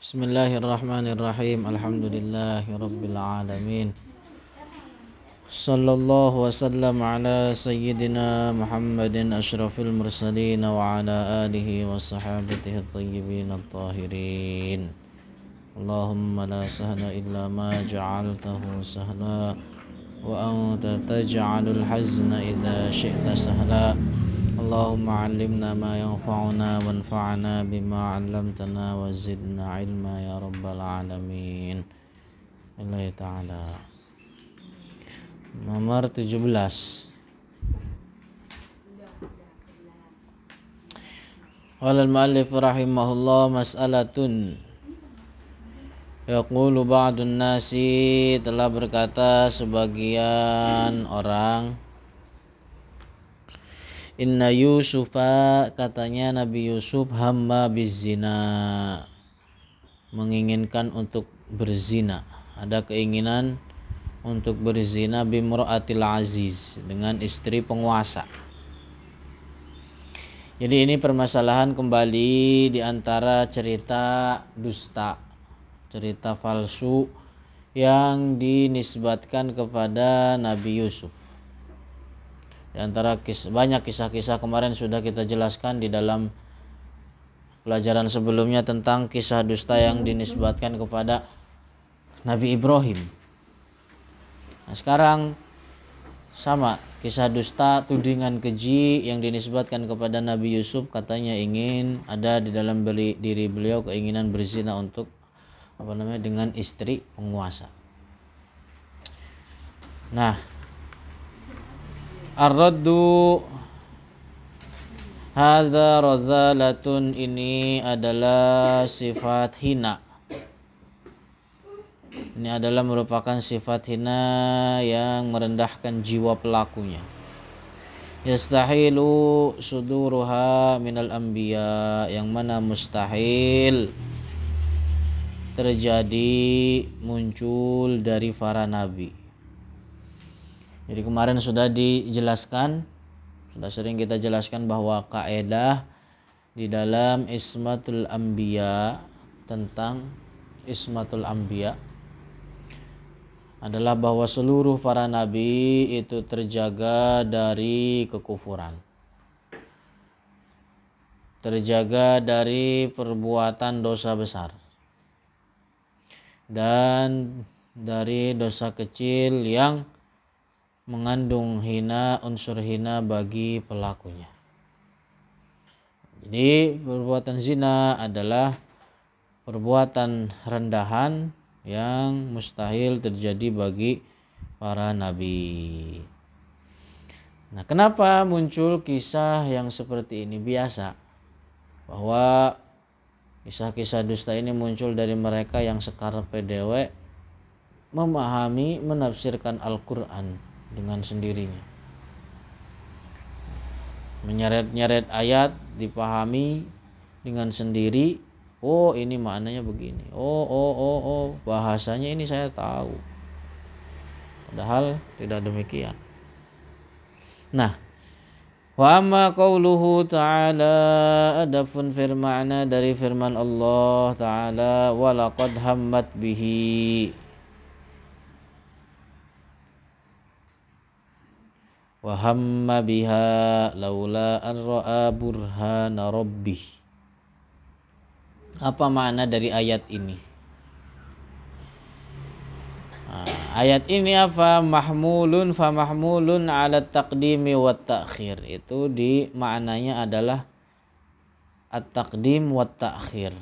Bismillahirrahmanirrahim. Alhamdulillahirabbil alamin. Sallallahu wasallam ala sayyidina Muhammadin asyrafil mursalin wa ala alihi wa sahabatihi at-tayyibin at-tahirin. Allahumma la sahla illa ma ja'altahu sahla wa anta taj'alul hazna idza syi'ta sahla. Allahumma 'allimna ma yanfa'una wanfa'na bima 'allamtana wa zidna 'ilma ya rabbal alamin. Allah ta'ala. Nomor 17. Qala al-mu'allif rahimahullah mas'alatun. Yaqulu ba'dun nasi, telah berkata sebagian orang, Inna Yusufa, katanya Nabi Yusuf, hamma bizina, menginginkan untuk berzina, ada keinginan untuk berzina bimra'atil aziz, dengan istri penguasa. Jadi ini permasalahan kembali di antara cerita dusta, cerita palsu yang dinisbatkan kepada Nabi Yusuf. Di antara banyak kisah-kisah kemarin sudah kita jelaskan di dalam pelajaran sebelumnya tentang kisah dusta yang dinisbatkan kepada Nabi Ibrahim. Nah, sekarang sama kisah dusta, tudingan keji yang dinisbatkan kepada Nabi Yusuf, katanya ingin ada di dalam diri beliau keinginan berzina untuk dengan istri penguasa. Nah, ar-raddu hadza radzalatun, ini adalah sifat hina. Ini adalah merupakan sifat hina yang merendahkan jiwa pelakunya. Yastahilu suduruha minal anbiya, yang mana mustahil terjadi muncul dari para nabi. Jadi kemarin sudah dijelaskan, sudah sering kita jelaskan bahwa kaidah di dalam ismatul anbiya, tentang ismatul anbiya adalah bahwa seluruh para nabi itu terjaga dari kekufuran, terjaga dari perbuatan dosa besar, dan dari dosa kecil yang mengandung hina, unsur hina bagi pelakunya. Jadi perbuatan zina adalah perbuatan rendahan yang mustahil terjadi bagi para nabi. Nah, kenapa muncul kisah yang seperti ini? Biasa bahwa kisah-kisah dusta ini muncul dari mereka yang sekarepe dewe memahami, menafsirkan Al-Quran dengan sendirinya. Menyeret-nyeret ayat dipahami dengan sendiri. Oh, ini maknanya begini. Oh, bahasanya ini saya tahu. Padahal tidak demikian. Nah, wa amma qauluhu ta'ala, adapun firman dari firman Allah Ta'ala, wa laqad hammat bihi wa hamma biha laula an ra'a burhana rabbih. Apa makna dari ayat ini? Ayat ini apa? Mahmulun fa mahmulun ala taqdimi wa ta'khir. Itu di maknanya adalah at-taqdim wa ta'khir.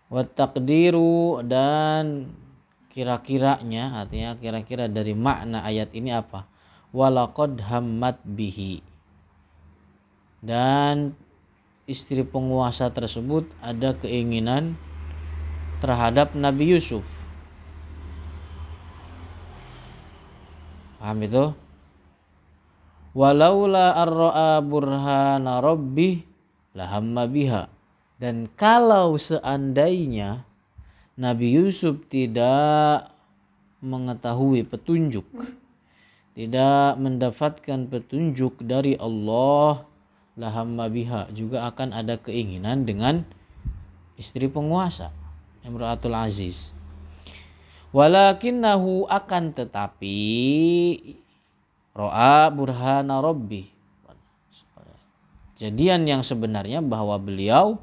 Wa taqdiru, dan kira-kiranya, artinya kira-kira dari makna ayat ini apa? Walaqad hammat bihi, dan istri penguasa tersebut ada keinginan terhadap Nabi Yusuf. Paham itu? Walaula ar-ra'a burhana rabbih lahamma biha, dan kalau seandainya Nabi Yusuf tidak mengetahui petunjuk, tidak mendapatkan petunjuk dari Allah lahamma biha, juga akan ada keinginan dengan istri penguasa, imra'atul aziz. Walakinnahu, akan tetapi, ro'a burhana rabbi, kejadian yang sebenarnya bahwa beliau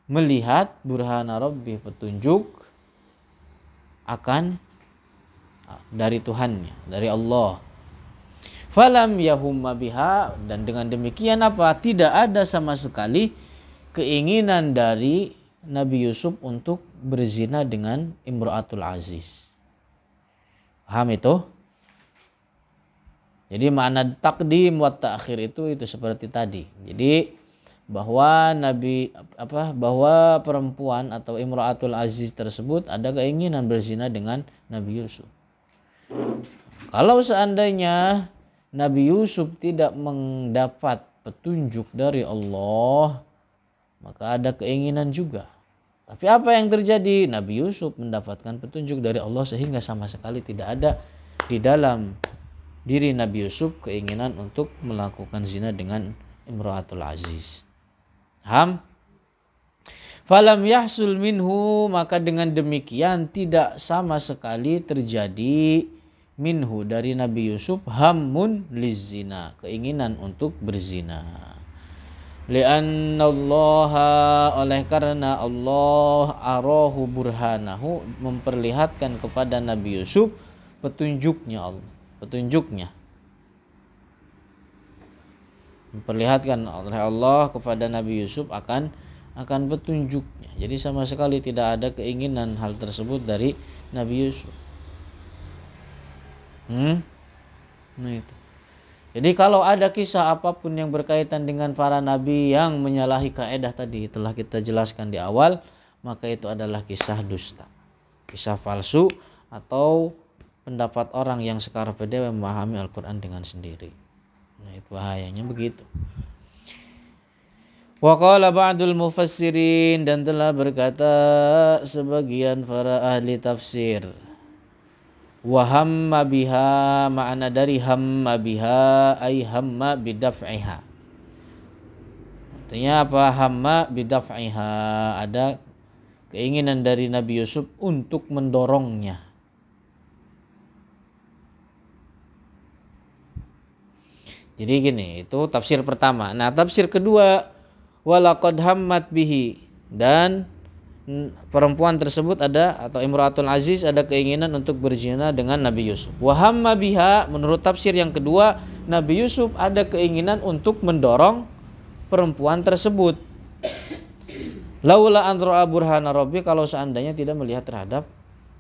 melihat burhana rabbi, petunjuk akan dari Tuhannya, dari Allah. Falam yahumma biha, dan dengan demikian apa? Tidak ada sama sekali keinginan dari Nabi Yusuf untuk berzina dengan imra'atul aziz. Paham itu? Jadi makna takdim wa ta'khir itu seperti tadi. Jadi bahwa bahwa perempuan atau imra'atul aziz tersebut ada keinginan berzina dengan Nabi Yusuf. Kalau seandainya Nabi Yusuf tidak mendapat petunjuk dari Allah, maka ada keinginan juga. Tapi apa yang terjadi? Nabi Yusuf mendapatkan petunjuk dari Allah sehingga sama sekali tidak ada di dalam diri Nabi Yusuf keinginan untuk melakukan zina dengan imra'atul aziz. Paham? Falam yahsul minhu, maka dengan demikian tidak sama sekali terjadi minhu dari Nabi Yusuf hammun lizina, keinginan untuk berzina. Li'annallaha, oleh karena Allah, arahu burhanahu, memperlihatkan kepada Nabi Yusuf petunjuknya Allah, memperlihatkan oleh Allah kepada Nabi Yusuf akan petunjuknya. Jadi sama sekali tidak ada keinginan hal tersebut dari Nabi Yusuf. Nah itu. Jadi kalau ada kisah apapun yang berkaitan dengan para nabi yang menyalahi kaedah tadi telah kita jelaskan di awal, maka itu adalah kisah dusta, kisah palsu, atau pendapat orang yang sekarang beda memahami Al-Quran dengan sendiri. Nah itu bahayanya begitu. Wa qala ba'dul mufassirin, dan telah berkata sebagian para ahli tafsir, wa hamma biha, makna dari hamma biha ay hamma bidaf'iha. Artinya apa? Hamma bidaf'iha, ada keinginan dari Nabi Yusuf untuk mendorongnya. Jadi gini, itu tafsir pertama. Nah, tafsir kedua, walaqad hammat bihi, dan perempuan tersebut ada, atau imra'atul aziz ada keinginan untuk berzina dengan Nabi Yusuf. Wa hamma biha, menurut tafsir yang kedua, Nabi Yusuf ada keinginan untuk mendorong perempuan tersebut. Laula an ra'a burhana rabbi, kalau seandainya tidak melihat terhadap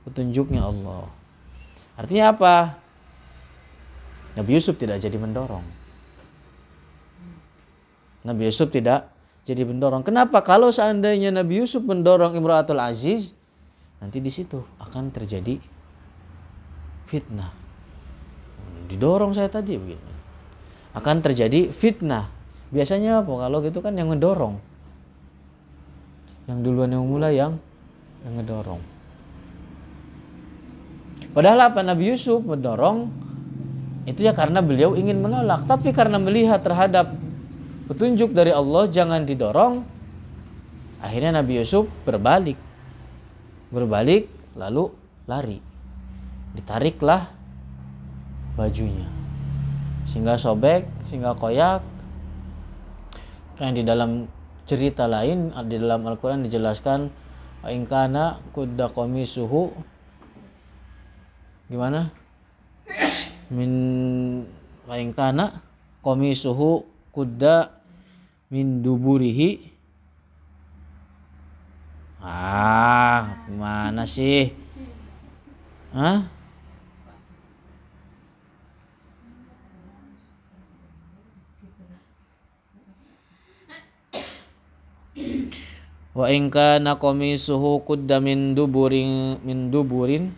petunjuknya Allah. Artinya apa? Nabi Yusuf tidak jadi mendorong. Nabi Yusuf tidak jadi mendorong. Kenapa? Kalau seandainya Nabi Yusuf mendorong imra'atul aziz, nanti di situ akan terjadi fitnah. Didorong saya tadi begitu. Akan terjadi fitnah. Biasanya apa? Kalau gitu kan yang ngedorong. Yang duluan yang mulai yang ngedorong. Padahal apa? Nabi Yusuf mendorong itu ya karena beliau ingin menolak, tapi karena melihat terhadap petunjuk dari Allah jangan didorong, akhirnya Nabi Yusuf berbalik lalu lari, ditariklah bajunya sehingga sobek, sehingga koyak. Yang di dalam cerita lain, di dalam Al-Quran dijelaskan ingkana kudda qamisuhu, gimana, min ingkana qamisuhu kudda min duburihi. Gimana sih? Wa in kana qamisuhu kudda min duburin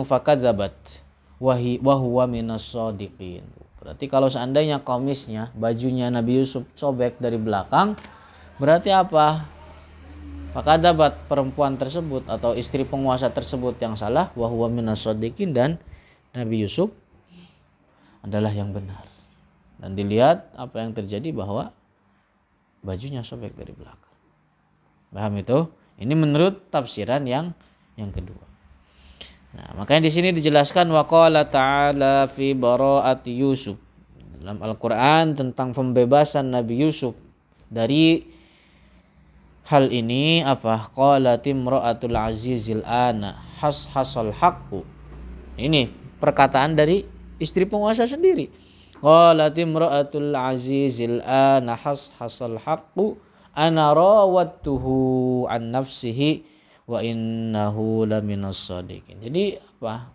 fakadzabat wa huwa minas shadiqin. Berarti kalau seandainya komisnya, bajunya Nabi Yusuf sobek dari belakang, berarti apa? Fakadabat, perempuan tersebut atau istri penguasa tersebut yang salah, wa huwa minas shadiqin, dan Nabi Yusuf adalah yang benar. dan dilihat apa yang terjadi bahwa bajunya sobek dari belakang. Paham itu? Ini menurut tafsiran yang kedua. Nah, makanya di sini dijelaskan waqala ta'ala fi bara'ati Yusuf. Dalam Al-Qur'an tentang pembebasan Nabi Yusuf dari hal ini apa? Qalat imra'atul azizil ana hasal haqqu. Ini perkataan dari istri penguasa sendiri. Qalat imra'atul azizil ana hasal haqqu ana rawattuhu an nafsihi wa innahu laminas shadiqin. Jadi apa?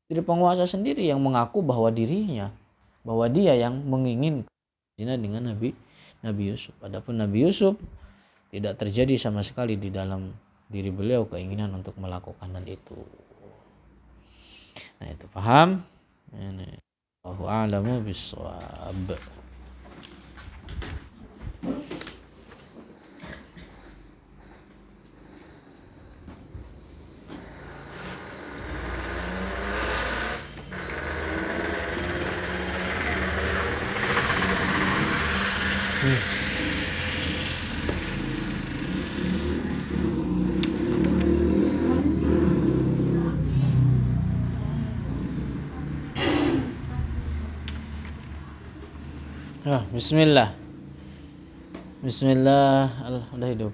Istri penguasa sendiri yang mengaku bahwa dia yang menginginkan zina dengan Nabi Yusuf. Adapun Nabi Yusuf tidak terjadi sama sekali di dalam diri beliau keinginan untuk melakukan hal itu. Nah, itu paham? Ini Allahu a'lamu bissawab. Bismillah. Bismillah. Udah hidup.